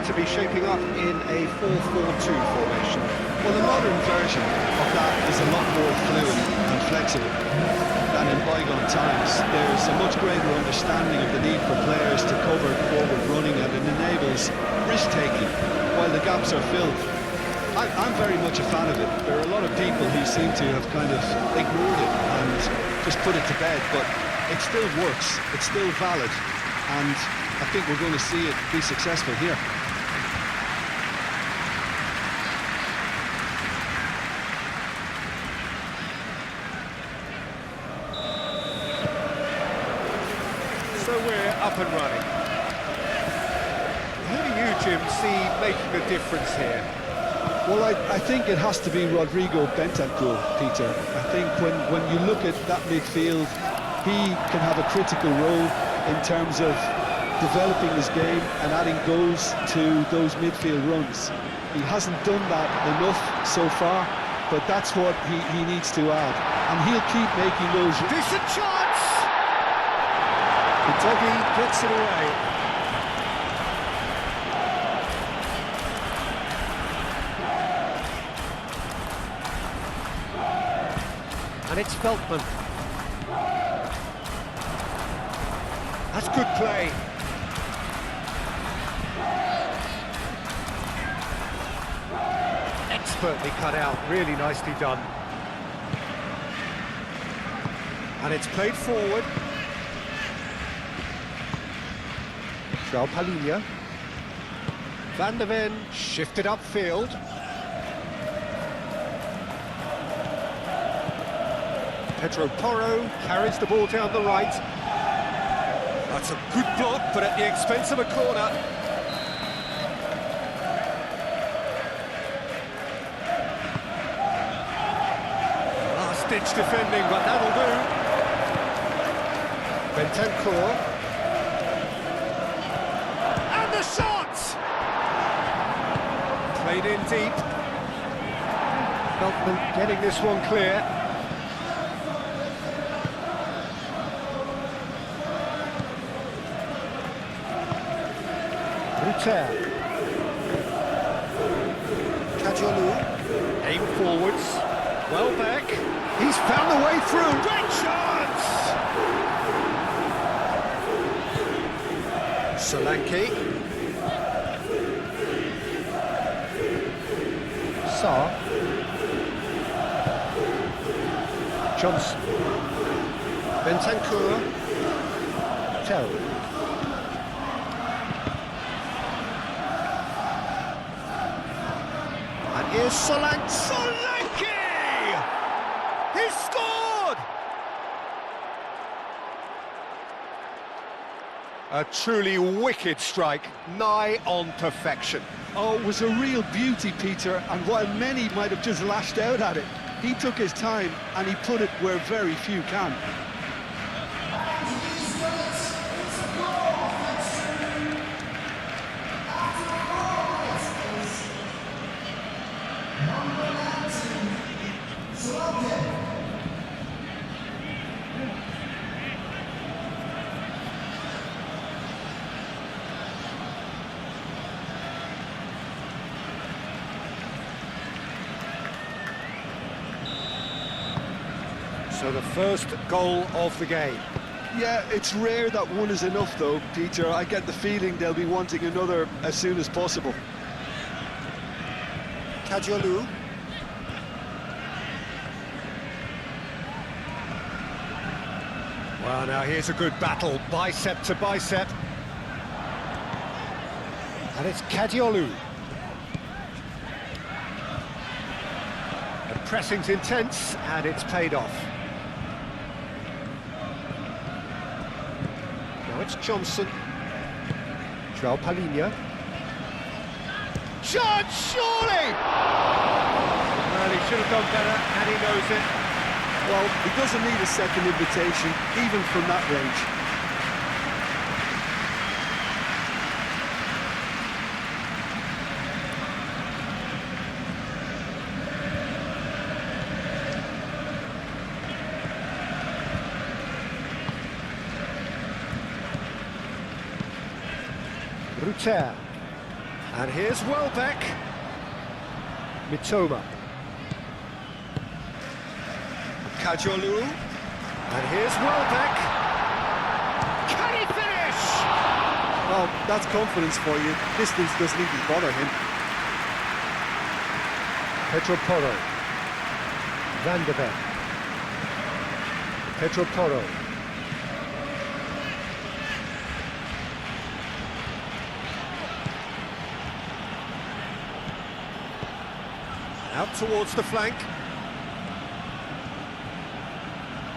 to be shaping up in a 4-4-2 formation. Well, the modern version of that is a lot more fluid and flexible than in bygone times. There's a much greater understanding of the need for players to cover forward running, and it enables risk-taking while the gaps are filled. I'm very much a fan of it. There are a lot of people who seem to have kind of ignored it and just put it to bed, but it still works, it's still valid, and I think we're going to see it be successful here. So we're up and running. Who do you, Jim, see making a difference here? Well, I think it has to be Rodrigo Bentancur, Peter. I think when you look at that midfield, he can have a critical role in terms of developing his game and adding goals to those midfield runs. He hasn't done that enough so far, but that's what he needs to add. And he'll keep making those... Decent chance! The doggy gets it away. And it's Veltman. That's good play. Expertly cut out, really nicely done. And it's played forward. Palinha. Van der Ven shifted upfield. Pedro Porro carries the ball down the right. That's a good block, but at the expense of a corner. Last-ditch defending, but that'll do. Bentancur. And the shot! Played in deep. Veltman getting this one clear. Kajolu, aim forwards, well back, he's found the way through, great chance! Solanke, Sarr, Johnson, Bentancur, Tell. Here's Solanke! He scored! A truly wicked strike, nigh on perfection. Oh, it was a real beauty, Peter, and while many might have just lashed out at it, he took his time and he put it where very few can. So the first goal of the game. Yeah, it's rare that one is enough though, Peter. I get the feeling they'll be wanting another as soon as possible. Kajolu. Well, now here's a good battle, bicep to bicep. And it's Kadiolu. The pressing's intense, and it's paid off. Now it's Johnson. Palinha. Shot, surely! Well, he should have done better, and he knows it. Well, he doesn't need a second invitation, even from that range. Ruter. And here's Welbeck. Mitoma. Kajolu. And here's Welbeck. Can he finish? Well, that's confidence for you. Distance doesn't even bother him. Pedro Porro. Van de Ven. Pedro Porro. Out towards the flank.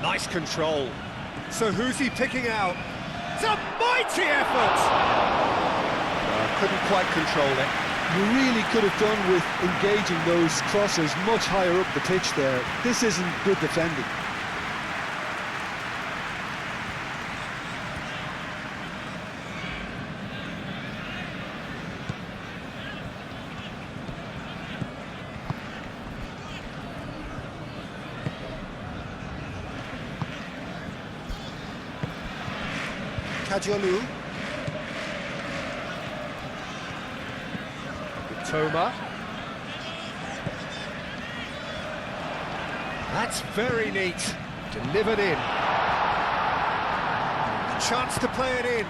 Nice control. So who's he picking out? It's a mighty effort! Couldn't quite control it. You really could have done with engaging those crosses much higher up the pitch there. This isn't good defending. Kajolu. Mitoma. That's very neat. Delivered in. A chance to play it in.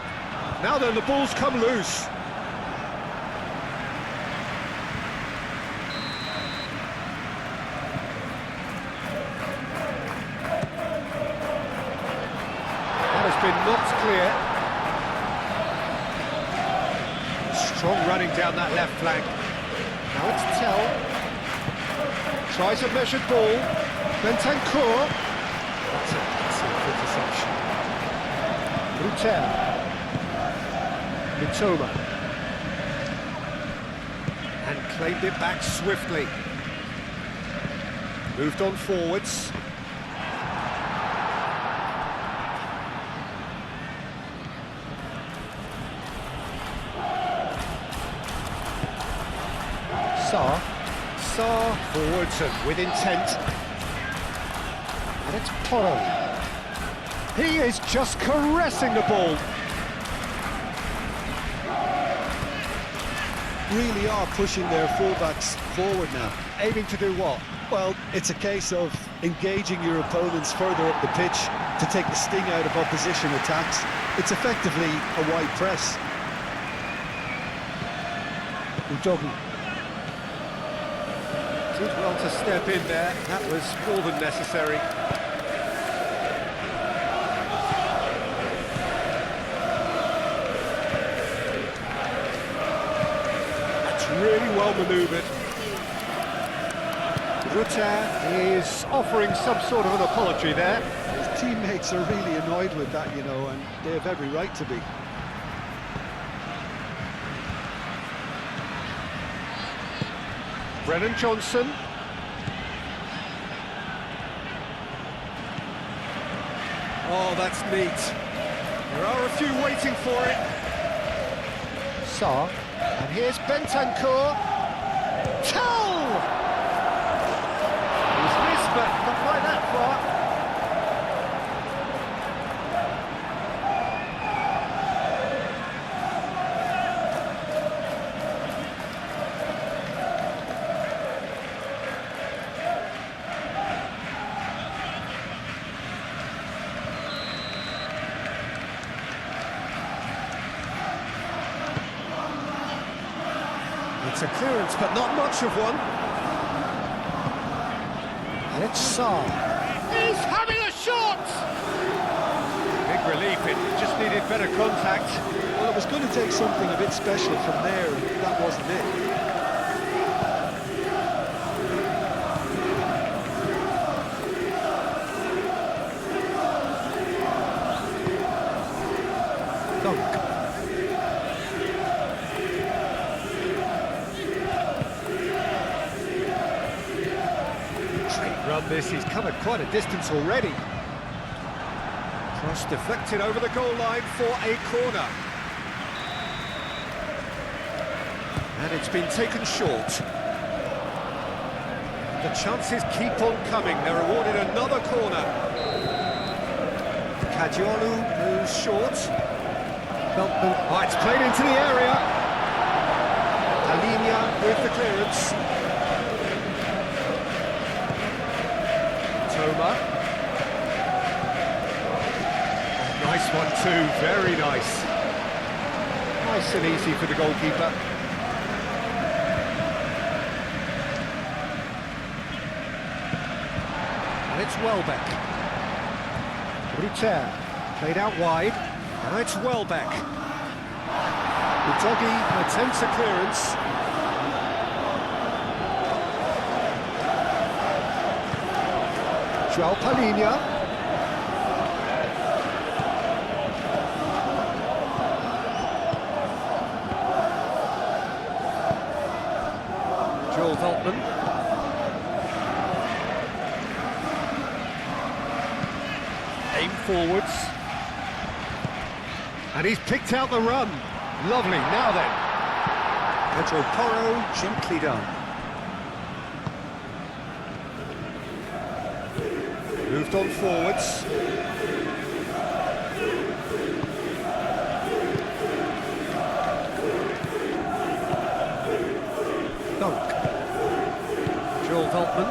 Now then, the ball's come loose. That has been knocked clear. Strong running down that left flank. Now it's Tell. Tries a measured ball. Bentancur. That's a passive interception. Rutel. Mitoma. And claimed it back swiftly. Moved on forwards. Sarr forwards and with intent. And it's Porro. He is just caressing the ball. Really are pushing their fullbacks forward now. Aiming to do what? Well, it's a case of engaging your opponents further up the pitch to take the sting out of opposition attacks. It's effectively a wide press. Udogi. Did well to step in there. That was more than necessary. That's really well manoeuvred. Rutter is offering some sort of an apology there. His teammates are really annoyed with that, you know, and they have every right to be. Brennan Johnson. Oh, that's neat. There are a few waiting for it. Sarr. And here's Bentancur. Tell! He's missed, but not by that far. It's a clearance, but not much of one. And it's Sarr. He's having a shot! Big relief, it just needed better contact. Well, it was going to take something a bit special from there, and that wasn't it. Dunk. Run this, he's covered quite a distance already. Cross deflected over the goal line for a corner. And it's been taken short. The chances keep on coming, they're awarded another corner. Kajolu moves short. Oh, it's played into the area. Palinha with the clearance. Toma. Nice one too, very nice. Nice and easy for the goalkeeper. And it's Welbeck. Ruter, played out wide. Now it's Welbeck. Udogi attempts a clearance. João Palinha. Joel Veltman. Aim forwards. And he's picked out the run. Lovely, now then. Pedro Porro, gently done. Moved on forwards. Dunk. Joel Veltman.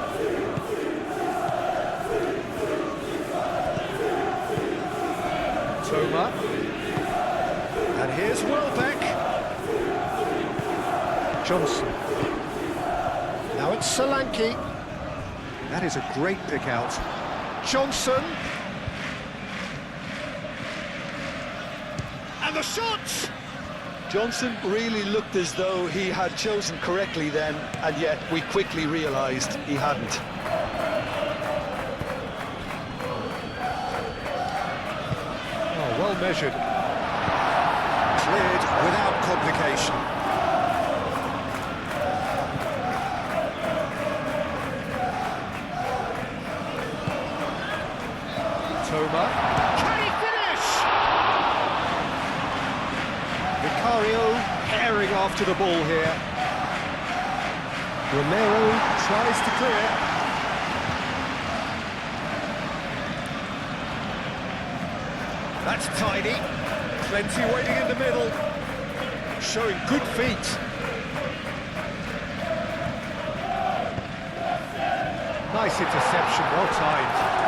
Toma. And here's Welbeck. Johnson. Now it's Solanke. That is a great pick out. Johnson. And the shot! Johnson really looked as though he had chosen correctly then, and yet we quickly realised he hadn't. Oh, well measured. Cleared without complication. Toma. Can he finish? Vicario herring after the ball here. Romero tries to clear. That's tidy. Plenty waiting in the middle. Showing good feet. Nice interception, well timed.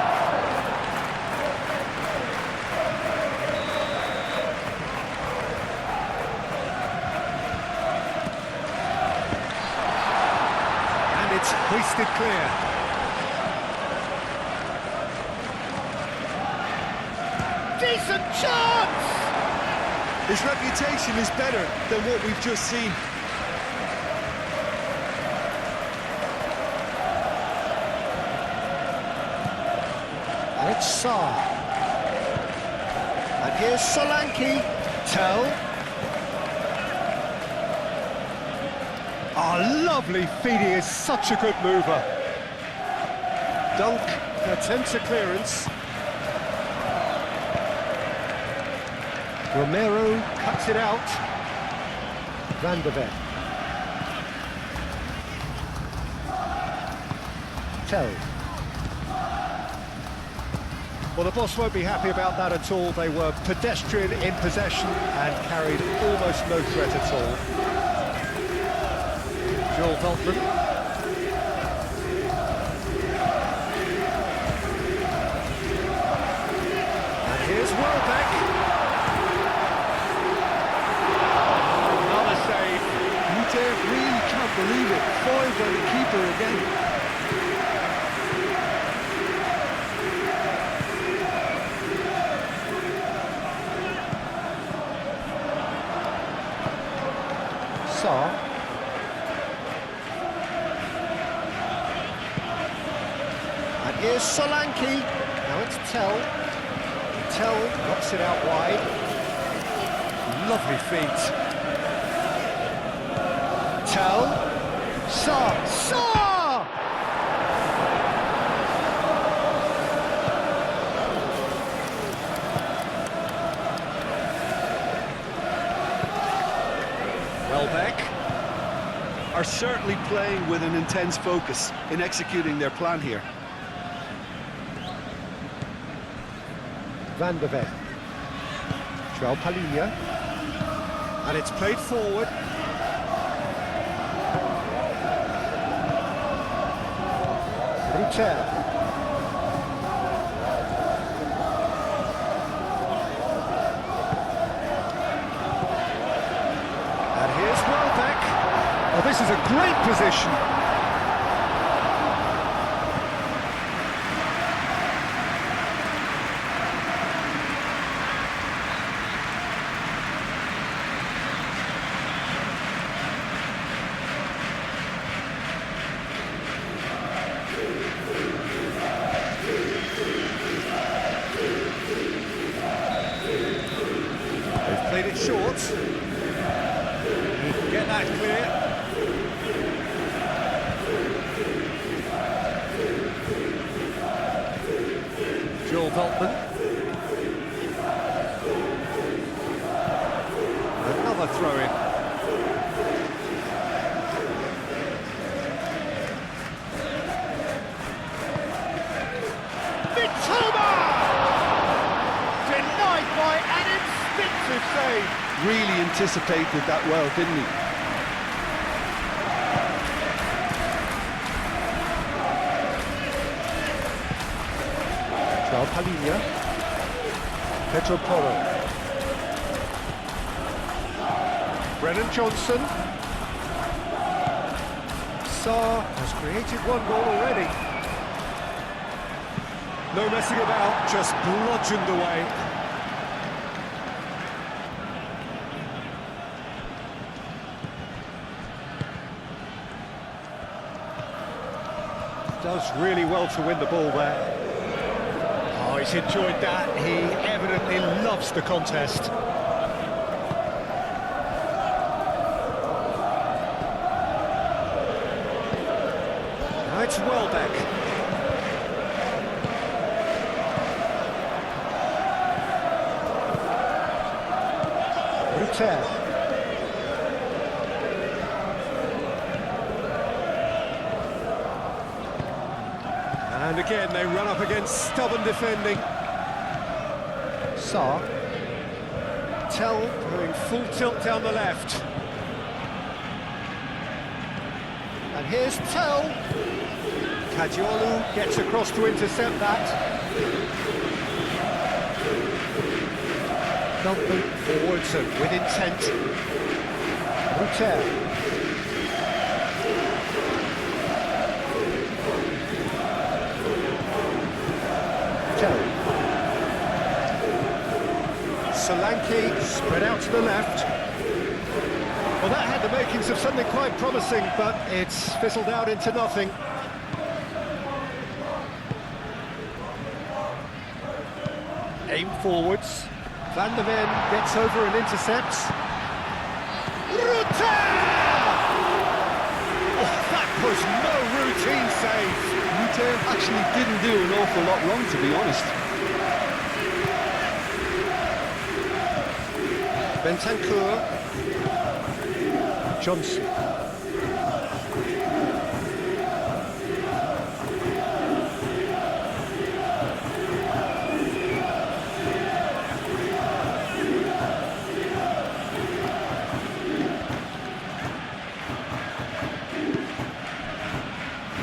It's hoisted clear. Decent chance! His reputation is better than what we've just seen. And it's Sarr. And here's Solanke. Tell. Oh, lovely feet, he is such a good mover. Dunk attempts a clearance. Romero cuts it out. Van der Ven. Tell. Well, the boss won't be happy about that at all. They were pedestrian in possession and carried almost no threat at all. Joel Veltman. And here's Welbeck. Another save. Ruter really can't believe it. Foiled by the keeper again. Sarr. And here's Solanke. Now it's Tell. Tell knocks it out wide. Lovely feet. Tell. Sarr. Sarr! Welbeck. Are certainly playing with an intense focus in executing their plan here. Van der Ven. João Palinha. And it's played forward. Ruter. And here's Welbeck. Oh, this is a great position. They've played it short. He can get that clear. Joel Veltman. Another throw-in. Mitoma! Denied by an instinctive save. Really anticipated that well, didn't he? João Palhinha. Pedro Porro. Brennan Johnson. Sarr has created one goal already. No messing about, just bludgeoned away. Does really well to win the ball there. Oh, he's enjoyed that. He evidently loves the contest. Now it's Welbeck. Ruter. And again, they run up against stubborn defending. Sarr. Tell going full tilt down the left. And here's Tell. Kajiolu gets across to intercept that. Veltman forwards and with intent. Ruter. Solanke spread out to the left. Well, that had the makings of something quite promising, but it's fizzled out into nothing. Aim forwards. Van der Ven gets over and intercepts. Ruter! Oh, that was no routine save. Ruter actually didn't do an awful lot wrong, to be honest. Bentancur. Johnson.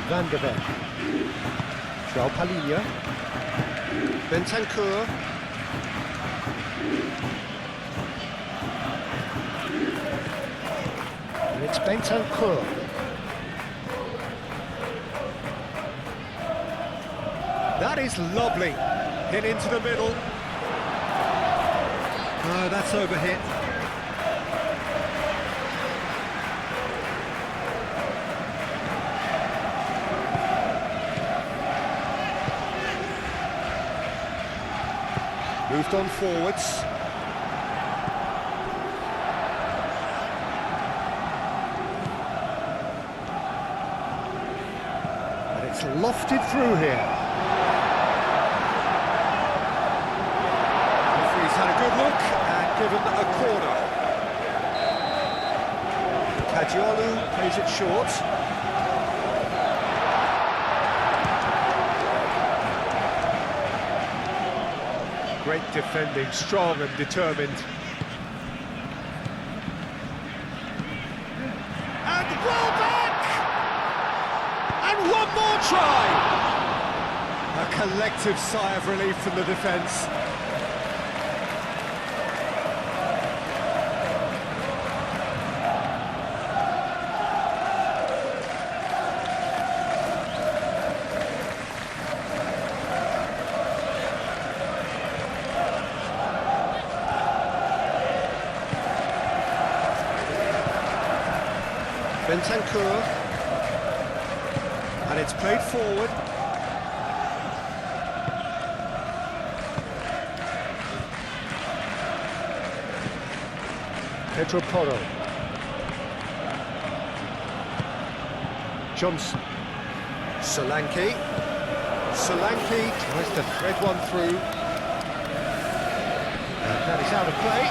Van der Ven. João Palhinha. Bentancur. And it's Bentancur. That is lovely. Hit into the middle. Oh, that's overhit. Moved on forwards. And it's lofted through here. Referee's had a good look and given a corner. Kajiolu plays it short. Great defending, strong and determined. And Welbeck! And one more try! collective sigh of relief from the defence. Bentancur, and it's played forward. Pedro Porro. Johnson. Solanke. Solanke tries to thread one through. And that is out of play.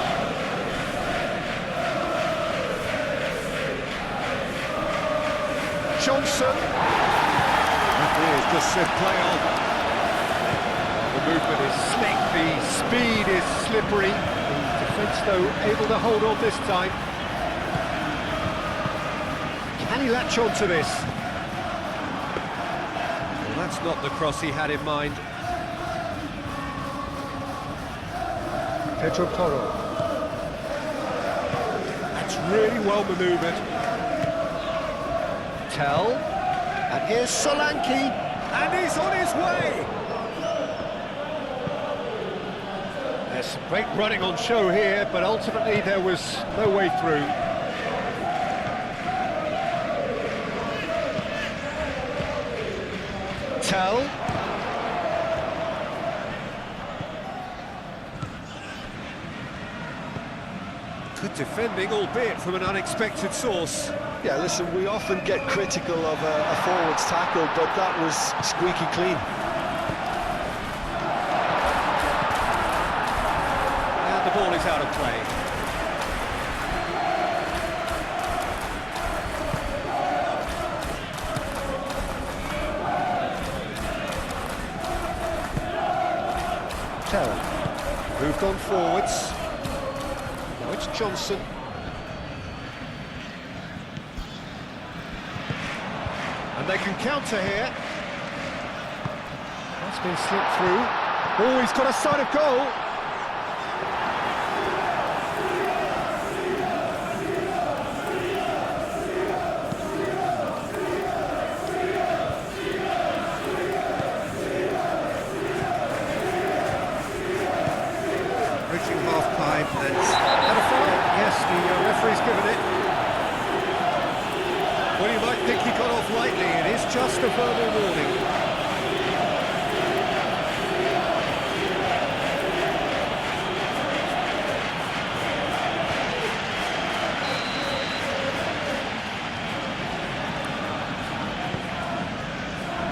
Johnson. Referee has just said play on. The movement is slick, the speed is slippery. The defence, though, able to hold on this time. Can he latch on to this? Well, that's not the cross he had in mind. Pedro Porro. That's really well manoeuvred. And here's Solanke, and he's on his way! There's some great running on show here, but ultimately there was no way through. Tell. Good defending, albeit from an unexpected source. Yeah, listen, we often get critical of a forward's tackle, but that was squeaky clean. And the ball is out of play. Tell. Moved on forwards. Now it's Johnson. And they can counter here. That's been slipped through. Oh, he's got a sight of goal. Reaching half-time and had a foul. Yes, the referee's given it. Well, you might think he got off lightly. It is just a verbal warning.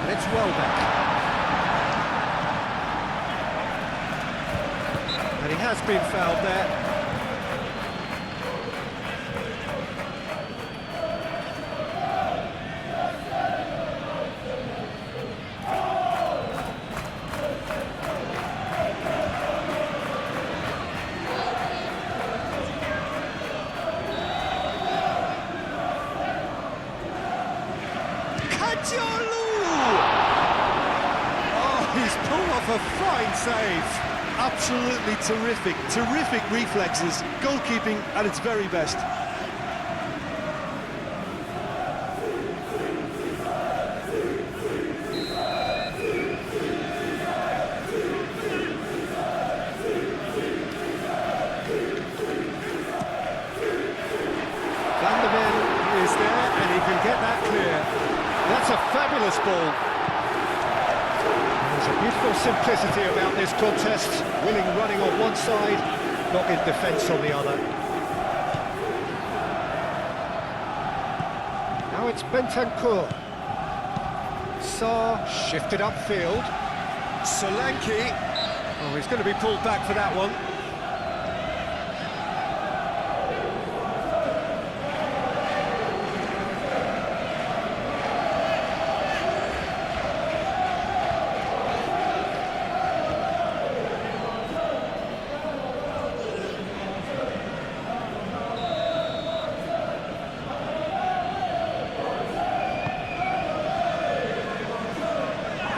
And it's Welbeck. And he has been fouled there. Oh, he's pulled off a fine save. Absolutely terrific reflexes, goalkeeping at its very best. Van der Ven is there, and he can get that clear. That's a fabulous ball. There's a beautiful simplicity about this contest. Willing running on one side, not in defence on the other. Now it's Bentancur. Sarr shifted upfield. Solanke. Oh, he's going to be pulled back for that one.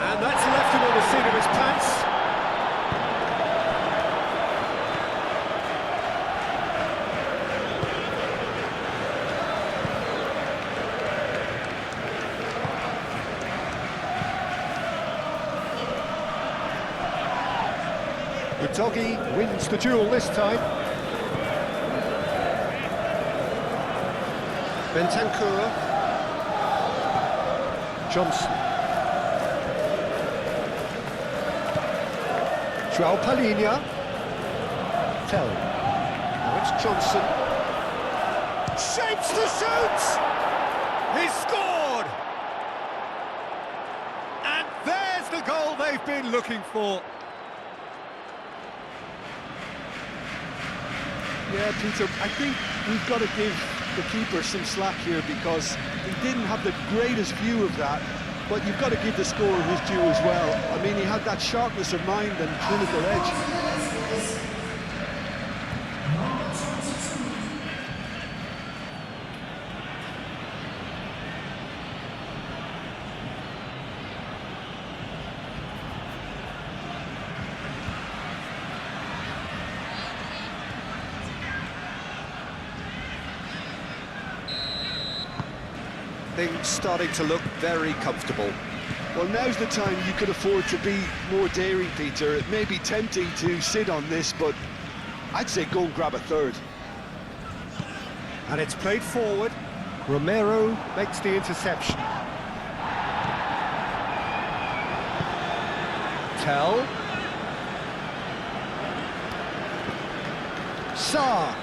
And that's left him on the scene Udogi wins the duel this time. Bentancur. Johnson. João Palhinha. Tell. Now it's Johnson. Shapes to shoot! He's scored! And there's the goal they've been looking for. Yeah, Peter, I think we've got to give the keeper some slack here because he didn't have the greatest view of that, but you've got to give the scorer his due as well. I mean, he had that sharpness of mind and clinical edge. Things starting to look very comfortable. Well, now's the time you could afford to be more daring, Peter. It may be tempting to sit on this, but I'd say go and grab a third. And it's played forward. Romero makes the interception. Tell. Sarr.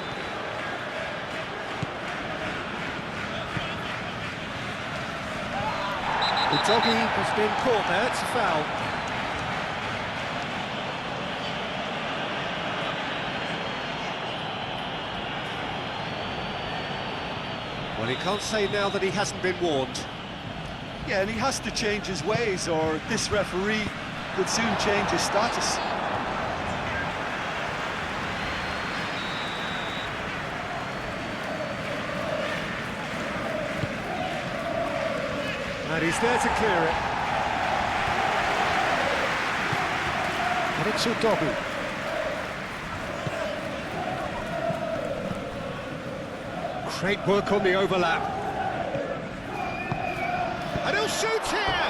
Udogi has been caught there, it's a foul. Well, he can't say now that he hasn't been warned. Yeah, and he has to change his ways, or this referee could soon change his status. And he's there to clear it. And it's Udogi. Great work on the overlap. And he'll shoot here!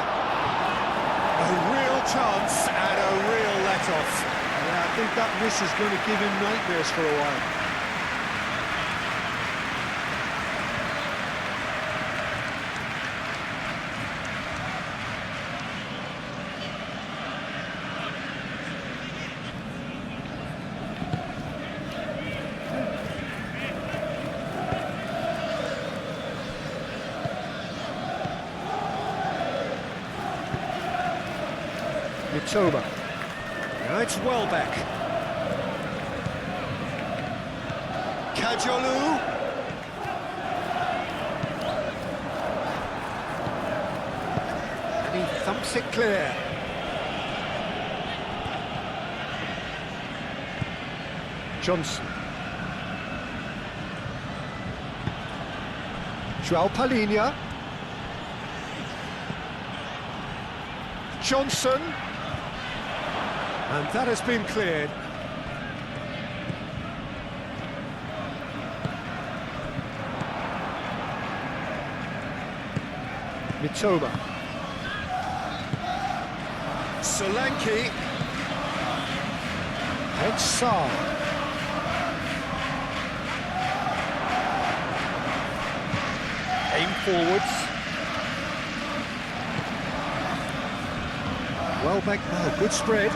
A real chance and a real let-off. Yeah, I think that miss is going to give him nightmares for a while. Mitoma. Now it's Welbeck. Kajolu. And he thumps it clear. Johnson. João Palhinha. Johnson. And that has been cleared. Mitoma. Solanke. And Sarr. Aim forwards. Welbeck now, good spread.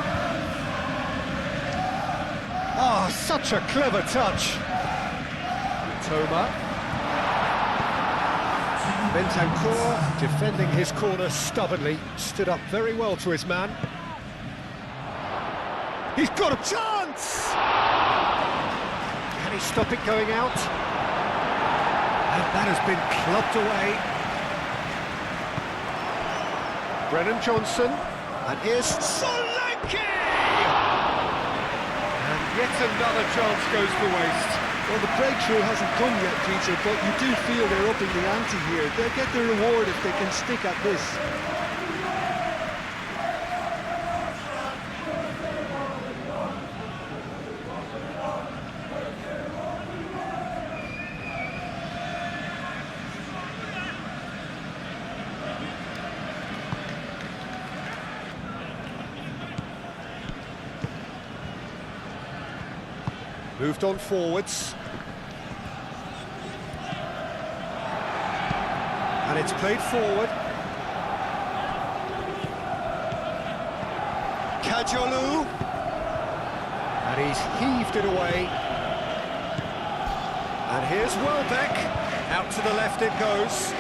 Oh, such a clever touch. Mitoma. Bentancur, defending his corner stubbornly, stood up very well to his man. He's got a chance! Can he stop it going out? And that has been clubbed away. Brennan Johnson, and here's Solanke! Yet another chance goes to waste. Well, the breakthrough hasn't come yet, Peter, but you do feel they're upping the ante here. They'll get the reward if they can stick at this. Moved on forwards. And it's played forward. Kajolu. And he's heaved it away. And here's Welbeck. Out to the left it goes.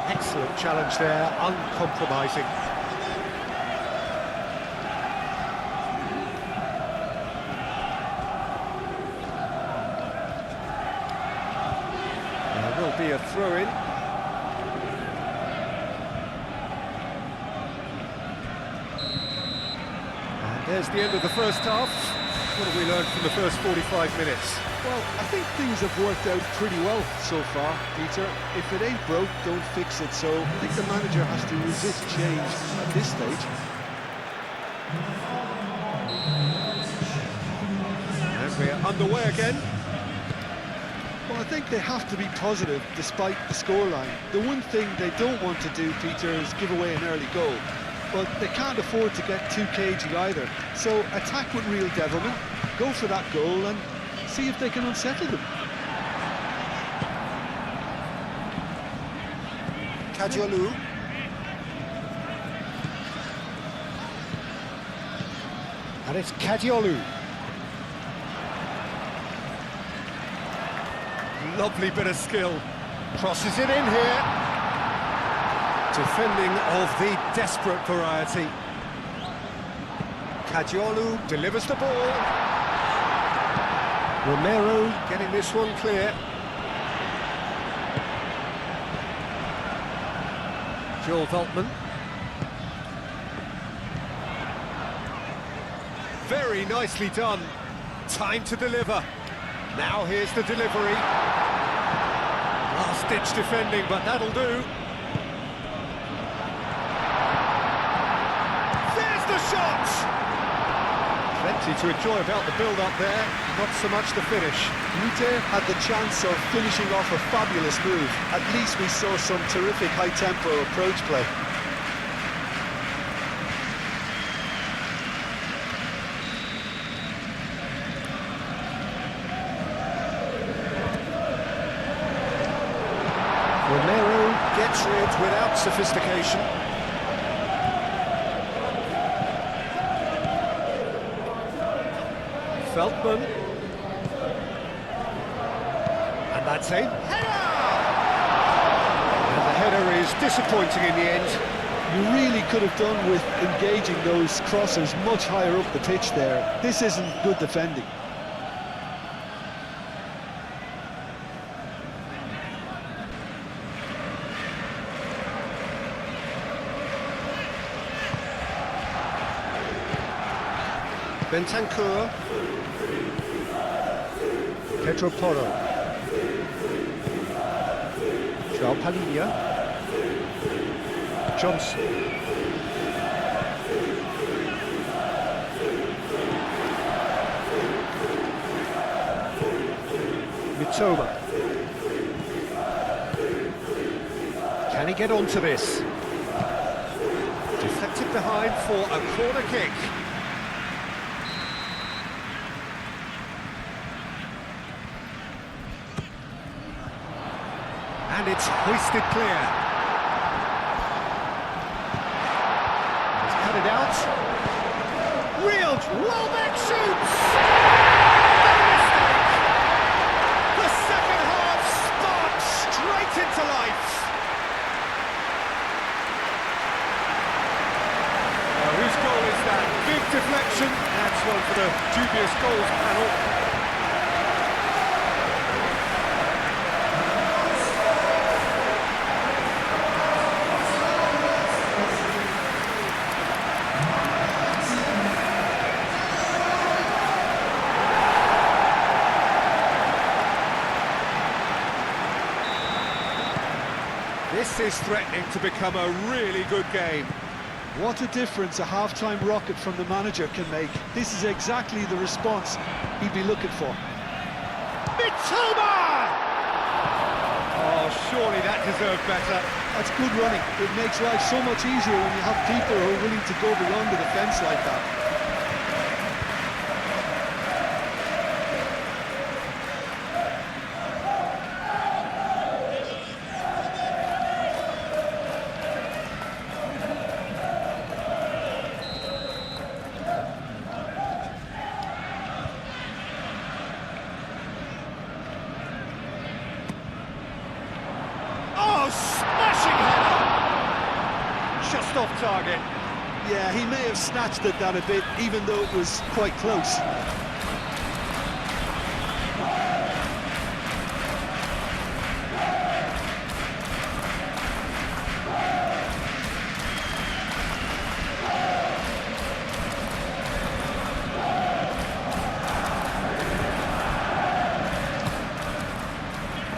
Excellent challenge there, uncompromising. There will be a throw-in. And there's the end of the first half. What have we learned from the first 45 minutes? Well, I think things have worked out pretty well so far, Peter. If it ain't broke, don't fix it. So I think the manager has to resist change at this stage. And we're underway again. Well, I think they have to be positive despite the scoreline. The one thing they don't want to do, Peter, is give away an early goal. But they can't afford to get too cagey either. So attack with real devilment, go for that goal and see if they can unsettle them. Kajolu. And it's Kadiolu. Lovely bit of skill. Crosses it in here. Defending of the desperate variety. Kadiolu delivers the ball. Romero getting this one clear. Joel Veltman. Very nicely done. Time to deliver. Now here's the delivery. Last-ditch defending, but that'll do. There's the shot! Plenty to enjoy about the build-up there, not so much the finish. Rute had the chance of finishing off a fabulous move. At least we saw some terrific high-tempo approach play. Romero gets rid without sophistication. Veltman. And that's a header! And the header is disappointing in the end. You really could have done with engaging those crossers much higher up the pitch there. This isn't good defending. Bentancur. Pedro Porro. João Palhinha. Johnson. Mitoma. Can he get onto this? Deflected behind for a corner kick. And it's hoisted clear. He's cut it out. Reeled, Welbeck shoots! No mistake! The second half sparks straight into life. Whose goal is that? Big deflection. That's one for the dubious goals panel. This is threatening to become a really good game. What a difference a half-time rocket from the manager can make. This is exactly the response he'd be looking for. Mitoma! Oh, surely that deserved better. That's good running. It makes life so much easier when you have people who are willing to go beyond the defence like that. target. Yeah, he may have snatched at that a bit, even though it was quite close.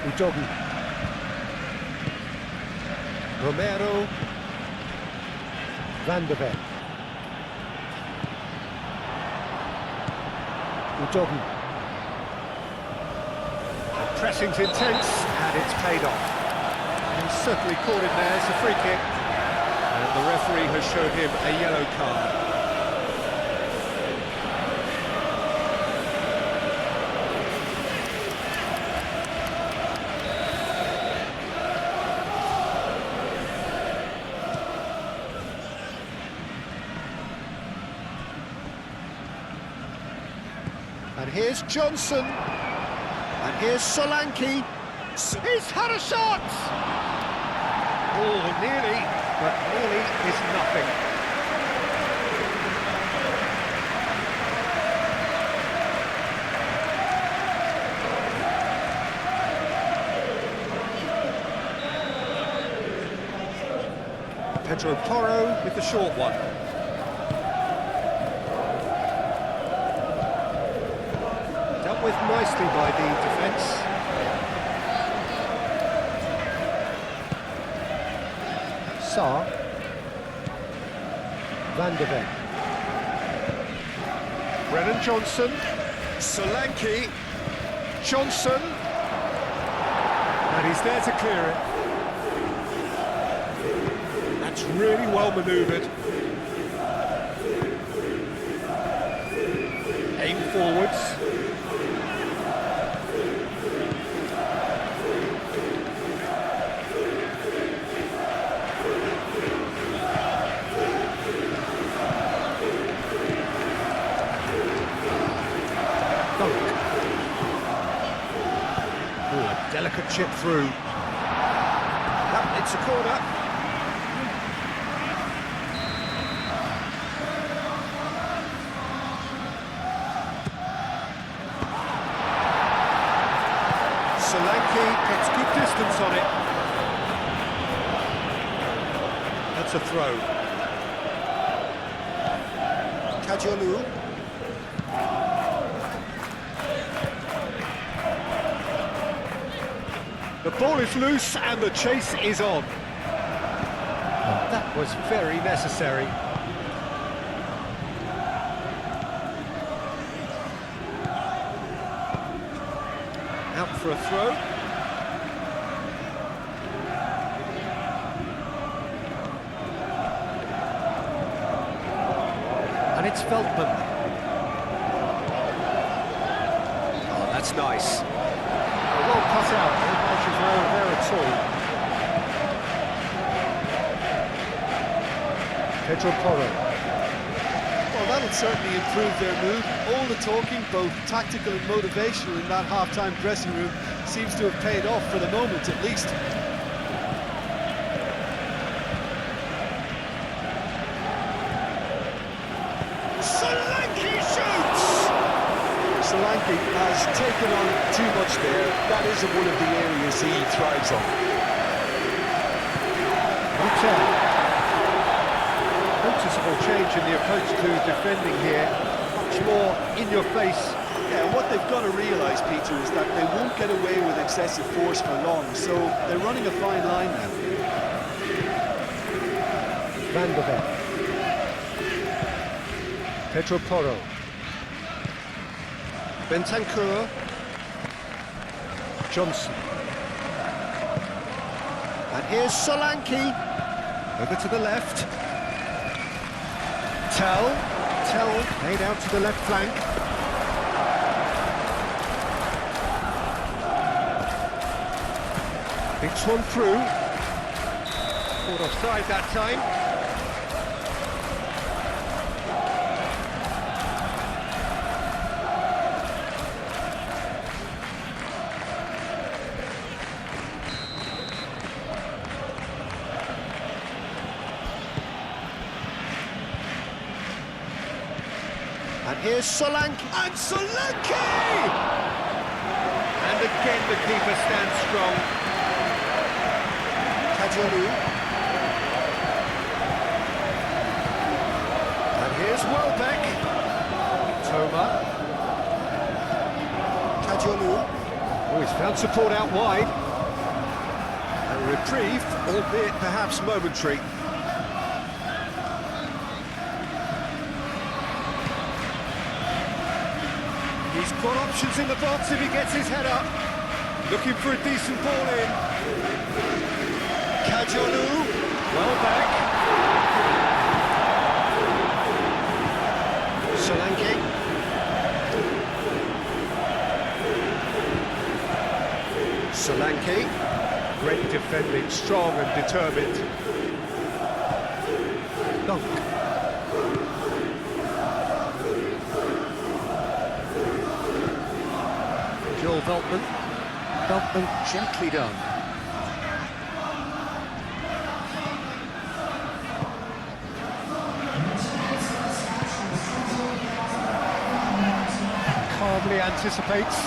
Udogi. Romero. Van de Ven. Udogi. Pressing's intense, and it's paid off. And he's certainly caught him there. It's a free kick. And the referee has shown him a yellow card. And here's Johnson. And here's Solanke. He's had a shot! Oh, nearly, but nearly is nothing. Pedro Porro with the short one. Dealt with nicely by the defence. Sarr. Van de Ven. Brennan Johnson. Solanke. Johnson. And he's there to clear it. That's really well manoeuvred. Aim forwards. Delicate chip through. Yep, it's a corner. Solanke gets good distance on it. That's a throw. Kajolu. The ball is loose and the chase is on. And that was very necessary. Out for a throw. And it's Veltman. Oh, that's nice. Well cut out, no margins there at all. Pedro Porro. Well, that'll certainly improve their mood. All the talking, both tactical and motivational, in that half-time dressing room seems to have paid off for the moment, at least. Solanke shoots! Solanke has taken on too much there. That isn't one of the areas he thrives on. Noticeable change in the approach to defending here. Much more in your face. Yeah, what they've got to realise, Peter, is that they won't get away with excessive force for long, so they're running a fine line now. Van de Ven. Pedro Porro. Bentancur. Johnson. And here's Solanke. Over to the left. Tell made out to the left flank. It's one through. Caught offside that time. And here's Solanke. And Solanke! And again the keeper stands strong. Kajolu. And here's Welbeck. Toma. Kajolu. Oh, he's found support out wide. A reprieve, albeit perhaps momentary. He's got options in the box if he gets his head up. Looking for a decent ball in. Kajolu, well back. Solanke. Solanke. Great defending, strong and determined. Dunk. Joel Veltman. Veltman gently done. Calmly anticipates.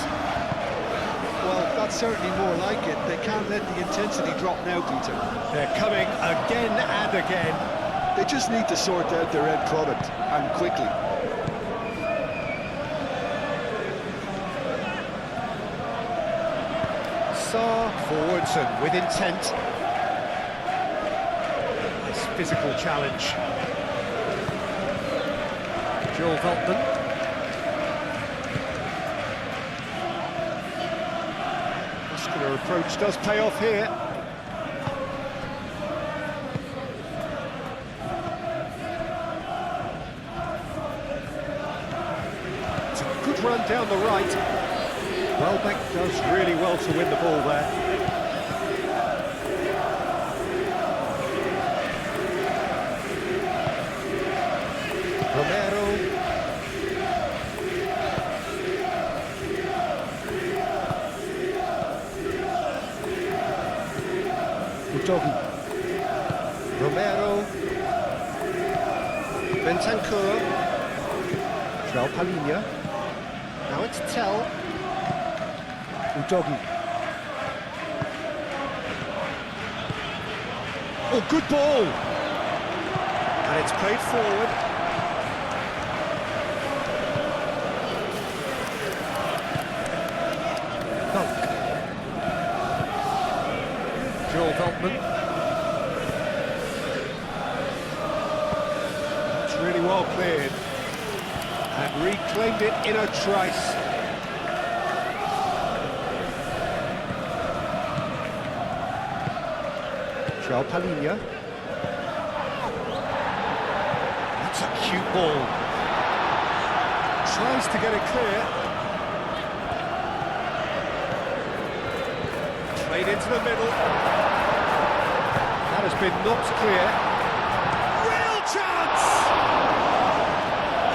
Well, that's certainly more like it. They can't let the intensity drop now, Peter. They're coming again and again. They just need to sort out their end product, and quickly. Sarr forwards and with intent. Nice physical challenge. Joel Veltman. Muscular approach does pay off here. It's a good run down the right. Welbeck does really well to win the ball there. Romero. Udogi. Romero. Bentancur. João Palhinha. Now it's Tell. Udogi. Oh, good ball! And it's played forward. Dunk. Joel Veltman. It's really well cleared. And reclaimed it in a trice. João Palhinha. That's a cute ball. Tries to get it clear. Played into the middle. That has been knocked clear. Real chance!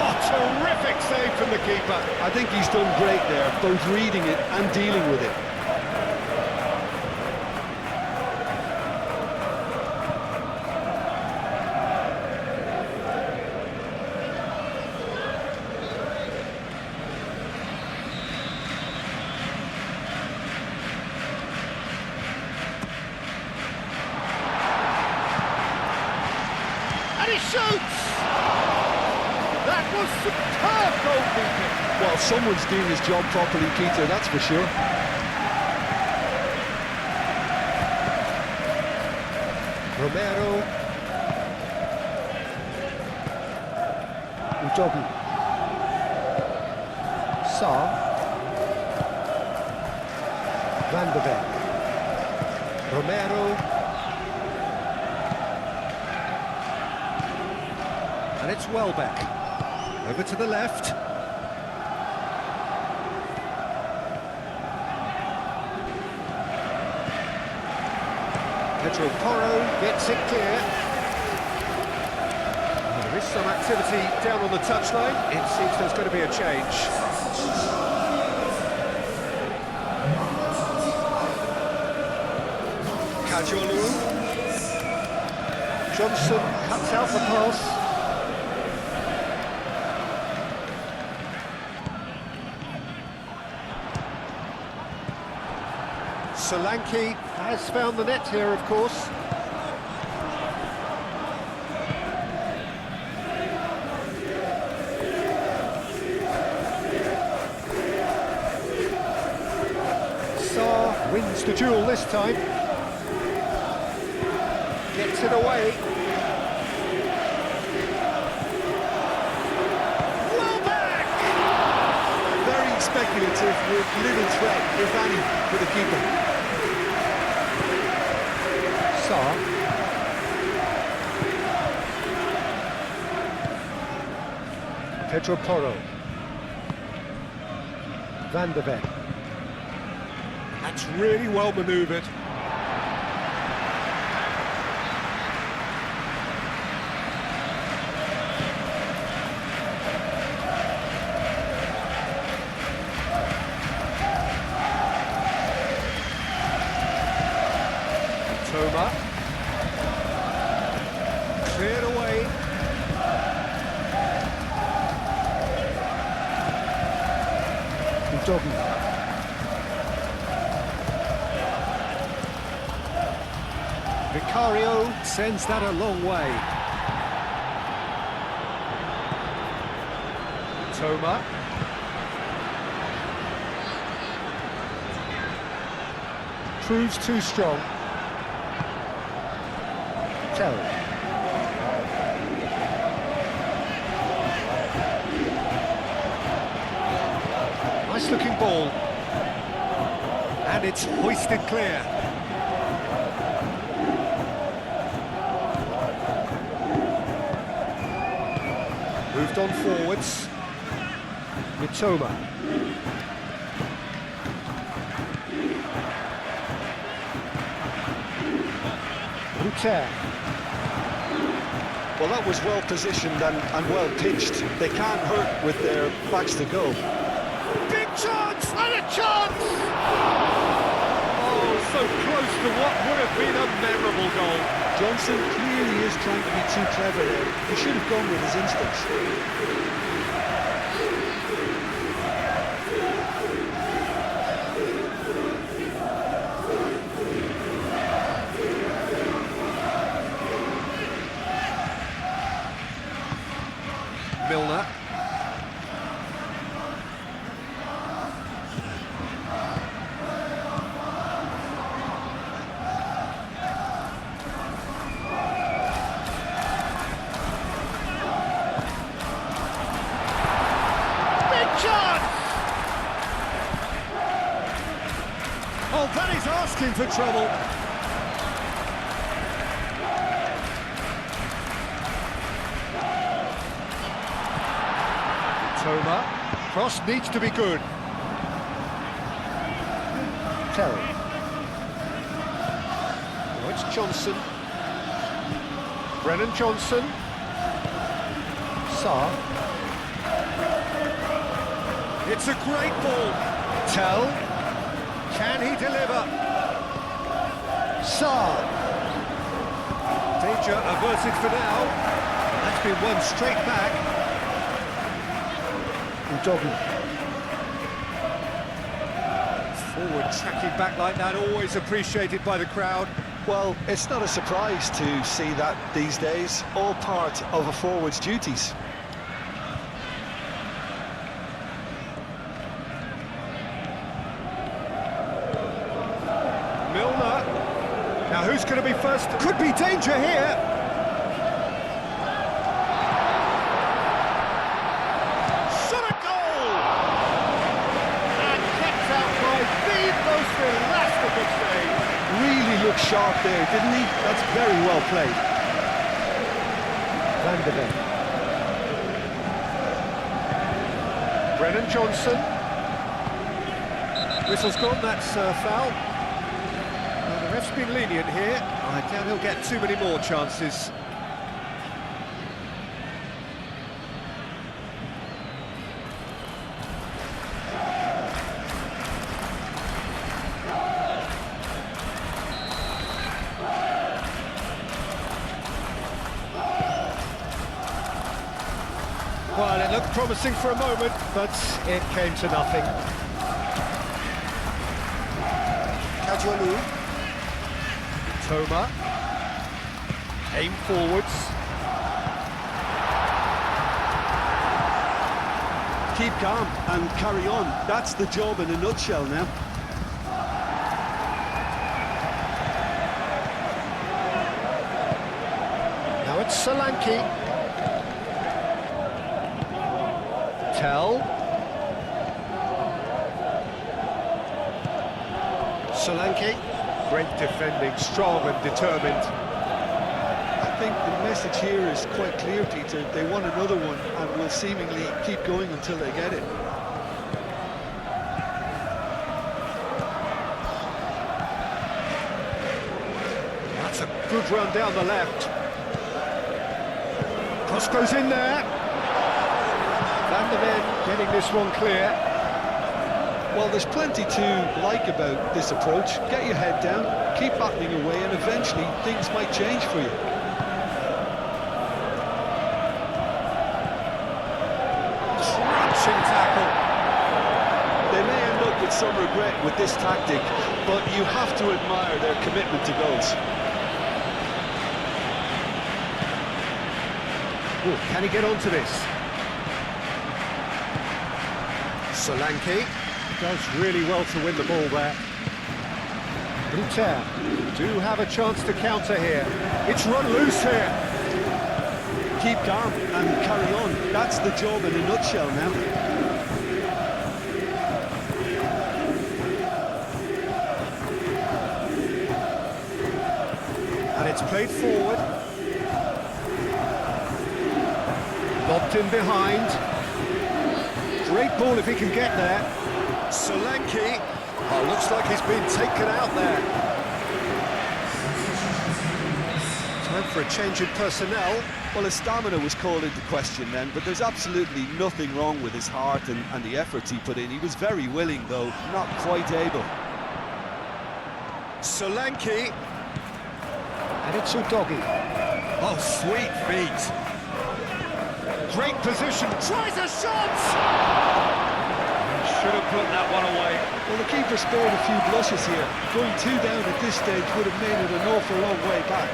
Oh, terrific save from the keeper. I think he's done great there, both reading it and dealing with it. And he shoots! That was superb goalkeeping. Well, someone's doing his job properly, Peter, that's for sure. Romero. Udogi. Sarr. Van de Beek. Romero. And it's Welbeck. Over to the left. Pedro Porro gets it clear. There is some activity down on the touchline. It seems there's going to be a change. Kajolu. Johnson cuts out the pass. Solanke has found the net here, of course. Sarr wins the duel this time. Gets it away. Well back! Very speculative with little threat, if any, for the keeper. Sarr. Pedro Porro. Van de Ven. That's really well manoeuvred. Toma. Cleared away. Udogie. Vicario sends that a long way. Toma. Proves too strong. Tell. Nice looking ball. And it's hoisted clear. Moved on forwards. Mitoma. Ruter. Well, that was well positioned and well pitched. They can't hurt with their backs to goal. Big chance! And a chance! Oh, so close to what would have been a memorable goal. Johnson clearly is trying to be too clever there. He should have gone with his instincts. Milner. Big chance! Oh, that is asking for trouble. Toma. Cross needs to be good. Tell. Oh, it's Johnson. Brennan Johnson. Sarr. It's a great ball. Tell. Can he deliver? Sarr. Danger averted for now. That's been won straight back. Udogie. Forward tracking back like that, always appreciated by the crowd. Well, it's not a surprise to see that these days, all part of a forward's duties. Milner. Now who's going to be first? Could be danger here. Shot a goal! And kept out by the most elastic of saves. Really looked sharp there, didn't he? That's very well played. Van de Ven. Brennan Johnson. Whistle's gone, that's foul. Well, the ref's been lenient here. I doubt he'll get too many more chances. Well, it looked promising for a moment, but it came to nothing. Ajwalu. Toma. Aim forwards. Keep calm and carry on. That's the job in a nutshell now. Now it's Solanke. Tell. Solanke. Great defending, strong and determined. I think the message here is quite clear, Peter. They want another one and will seemingly keep going until they get it. That's a good run down the left. Cross goes in there. Van der Ven getting this one clear. Well, there's plenty to like about this approach. Get your head down, keep battling away, and eventually things might change for you. Crunching tackle. They may end up with some regret with this tactic, but you have to admire their commitment to goals. Ooh, can he get onto this? Solanke does really well to win the ball there. Ruter do have a chance to counter here. It's run loose here. Keep calm and carry on. That's the job in a nutshell now. And it's played forward. Lobbed in behind. Great ball if he can get there. Solanke. Oh, looks like he's been taken out there. Time for a change in personnel. Well, his stamina was called into question then, but there's absolutely nothing wrong with his heart and the efforts he put in. He was very willing, though, not quite able. Solanke. And it's Udogi. Oh, sweet feet. Great position. Tries a shot! Should have put that one away. Well, the keeper spared a few blushes here. Going 2 down at this stage would have made it an awful long way back.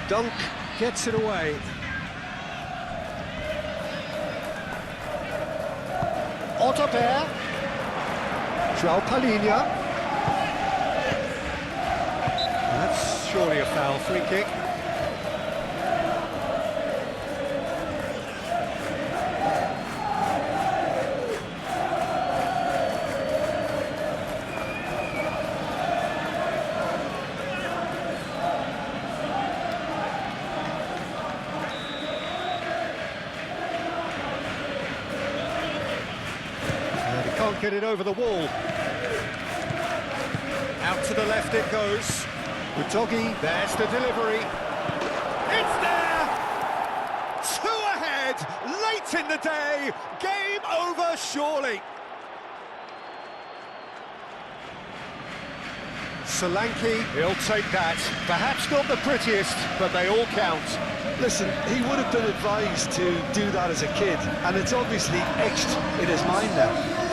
Dunk gets it away. Otterberg. João Palhinha. That's surely a foul. Free kick. Can't get it over the wall. Out to the left it goes. Udogi, there's the delivery. It's there! 2 ahead, late in the day. Game over, surely. Solanke, he'll take that. Perhaps not the prettiest, but they all count. Listen, he would have been advised to do that as a kid, and it's obviously etched in his mind now.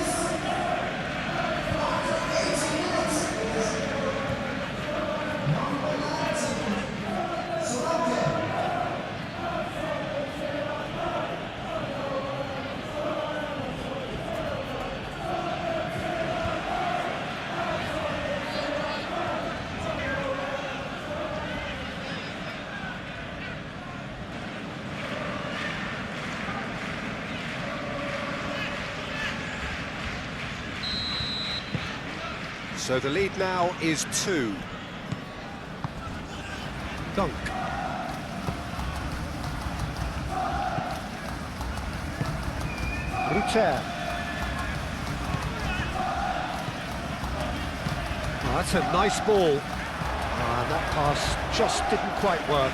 So the lead now is 2. Dunk. Ruter. Oh, that's a nice ball. That pass just didn't quite work.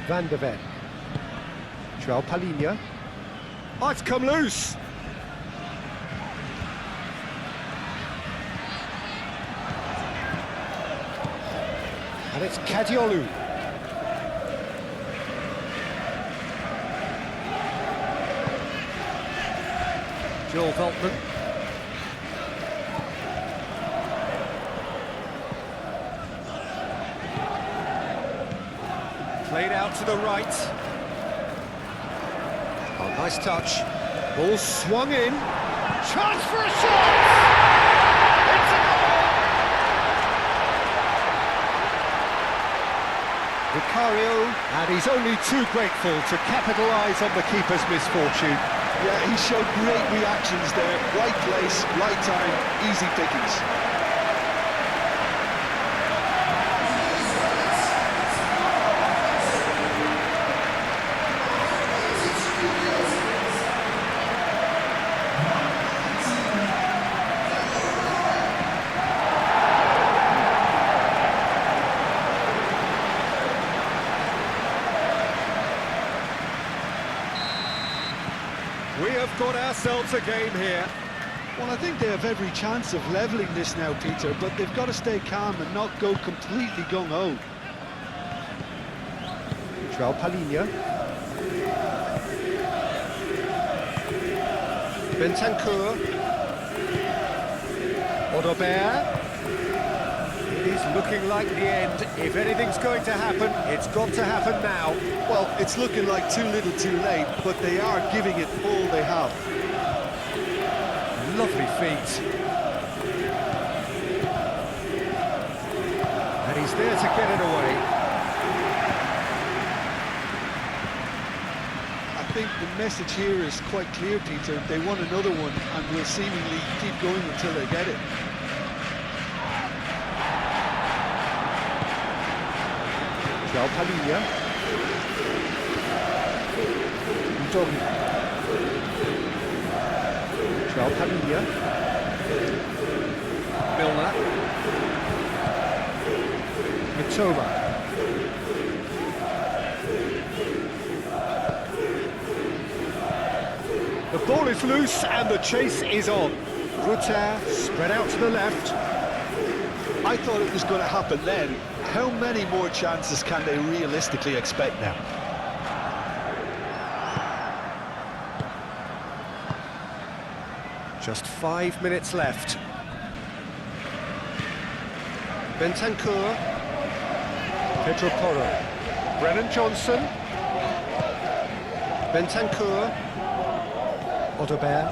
Van de Ven. João Palhinha. Oh, it's come loose. And it's Kadiolu. Joel Veltman. Played out to the right. Oh, nice touch. Ball swung in. Chance for a shot! It's a goal! Vicario, and he's only too grateful to capitalise on the keeper's misfortune. Yeah, he showed great reactions there. Right place, right time, easy pickings. We have got ourselves a game here. Well, I think they have every chance of levelling this now, Peter, but they've got to stay calm and not go completely gung-ho. João Palhinha. Bentancur. Odobert. It is looking like the end. If anything's going to happen, it's got to happen now. Well, it's looking like too little too late, but they are giving it all they have. Lovely feet. And he's there to get it away. I think the message here is quite clear, Peter. They want another one and will seemingly keep going until they get it. João Palhinha. Udogi. João Palhinha. Milner. Mitoma. The ball is loose and the chase is on. Rutter spread out to the left. I thought it was going to happen then. How many more chances can they realistically expect now? Just 5 minutes left. Bentancur. Pedro Porro. Brennan Johnson. Bentancur. Odobert.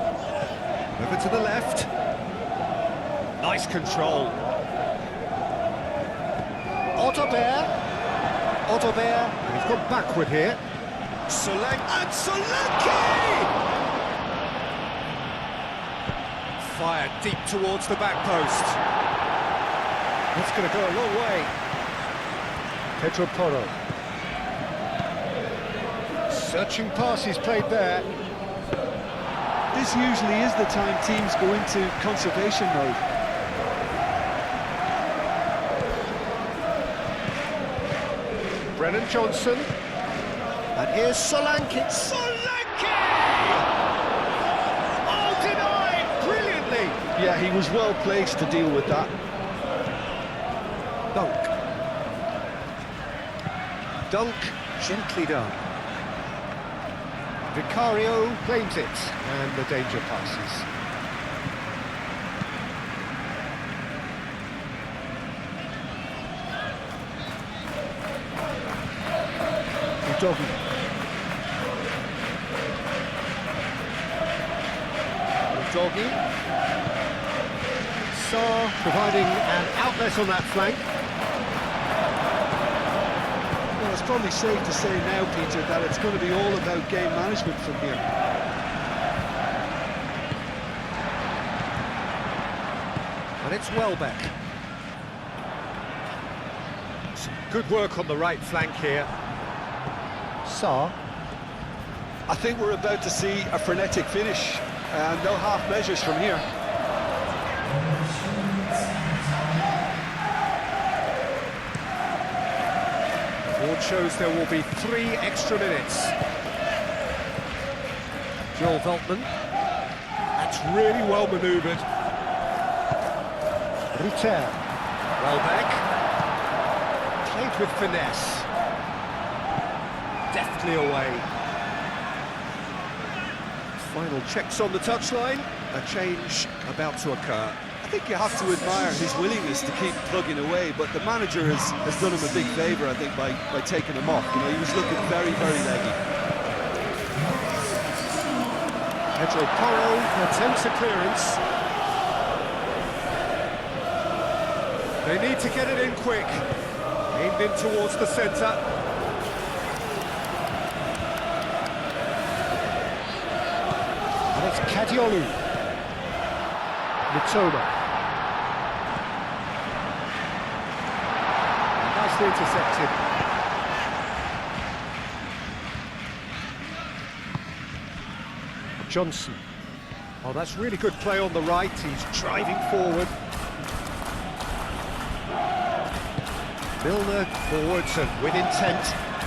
Over to the left. Nice control. Odobert. And he's gone backward here. Solanke! Fired deep towards the back post. That's going to go a long way. Pedro Porro. Searching passes played there. This usually is the time teams go into conservation mode. Brennan Johnson. And here's Solanke. Solanke! Oh, denied brilliantly. Yeah, he was well placed to deal with that. Dunk, gently done. Vicario claims it, and the danger passes. Udogi. Sarr providing an outlet on that flank. Well, it's probably safe to say now, Peter, that it's going to be all about game management from here. And it's Welbeck. Some good work on the right flank here. Sarr. I think we're about to see a frenetic finish, and no half measures from here. That shows there will be 3 extra minutes. Joel Veltman. That's really well manoeuvred. Rutter. Welbeck. Played with finesse. Deftly away. Final checks on the touchline. A change about to occur. I think you have to admire his willingness to keep plugging away, but the manager has done him a big favour, I think, by taking him off. You know, he was looking very, very leggy. Pedro Porro attempts a clearance. They need to get it in quick. Aimed in towards the centre. And it's Kadiolu. Mitoma. Nicely intercepted. Johnson. Oh, that's really good play on the right. He's driving forward. Milner forwards and with intent.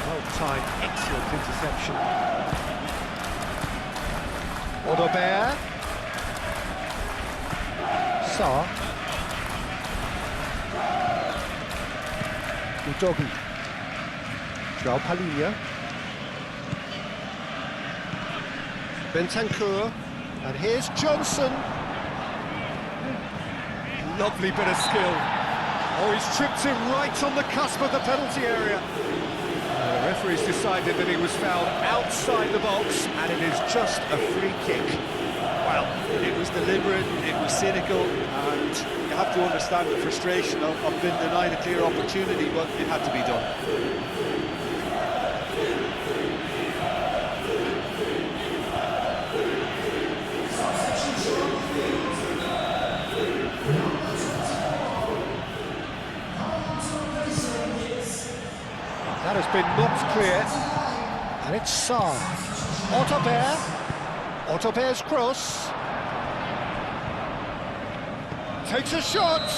Well-timed, excellent interception. Odobert. Sarr. Udogi. João Palhinha. Bentancur. And here's Johnson. Lovely bit of skill. Oh, he's tripped him right on the cusp of the penalty area. The referee's decided that he was fouled outside the box, and it is just a free kick. Well, it was deliberate, it was cynical, and you have to understand the frustration of being denied a clear opportunity, but it had to be done. That has been knocked clear, and it's Sarr. Odobert. Odobert's cross. Takes a shot.